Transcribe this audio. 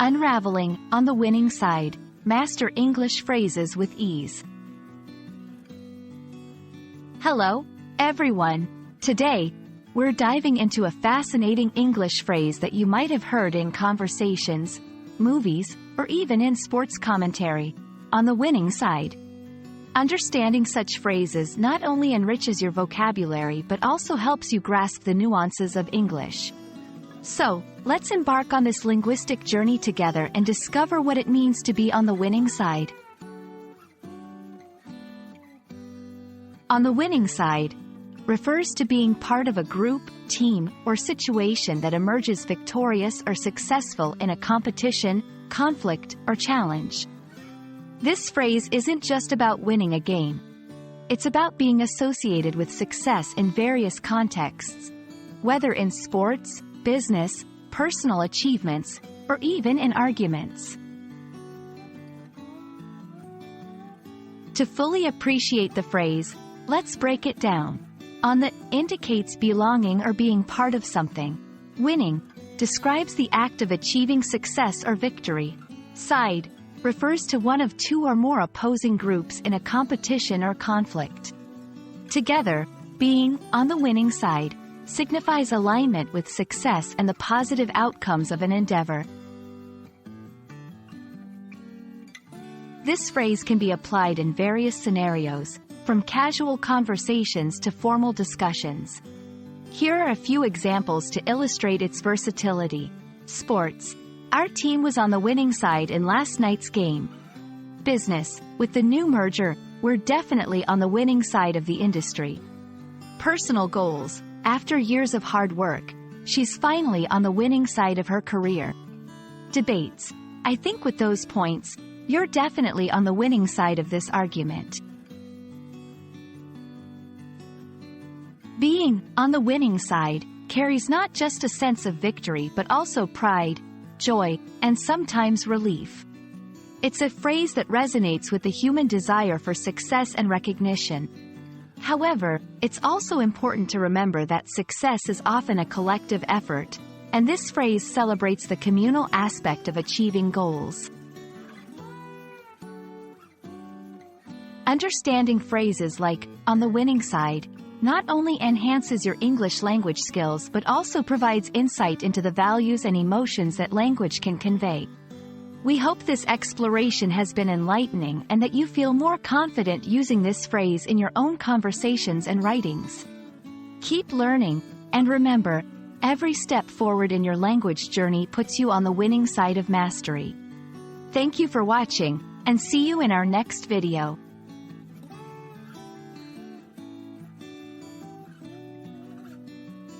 Unraveling, on the winning side, master English phrases with ease. Hello, everyone. Today, we're diving into a fascinating English phrase that you might have heard in conversations, movies, or even in sports commentary, on the winning side. Understanding such phrases not only enriches your vocabulary but also helps you grasp the nuances of English. So, let's embark on this linguistic journey together and discover what it means to be on the winning side. On the winning side refers to being part of a group, team, or situation that emerges victorious or successful in a competition, conflict, or challenge. This phrase isn't just about winning a game. It's about being associated with success in various contexts, whether in sports, business, personal achievements, or even in arguments. To fully appreciate the phrase, let's break it down. On the indicates belonging or being part of something. Winning describes the act of achieving success or victory. Side refers to one of two or more opposing groups in a competition or conflict. Together, being on the winning side signifies alignment with success and the positive outcomes of an endeavor. This phrase can be applied in various scenarios, from casual conversations to formal discussions. Here are a few examples to illustrate its versatility. Sports. Our team was on the winning side in last night's game. Business. With the new merger, we're definitely on the winning side of the industry. Personal goals. After years of hard work, she's finally on the winning side of her career. Debates. I think with those points, you're definitely on the winning side of this argument. Being on the winning side carries not just a sense of victory but also pride, joy, and sometimes relief. It's a phrase that resonates with the human desire for success and recognition. However, it's also important to remember that success is often a collective effort, and this phrase celebrates the communal aspect of achieving goals. Understanding phrases like, on the winning side, not only enhances your English language skills but also provides insight into the values and emotions that language can convey. We hope this exploration has been enlightening and that you feel more confident using this phrase in your own conversations and writings. Keep learning, and remember, every step forward in your language journey puts you on the winning side of mastery. Thank you for watching, and see you in our next video.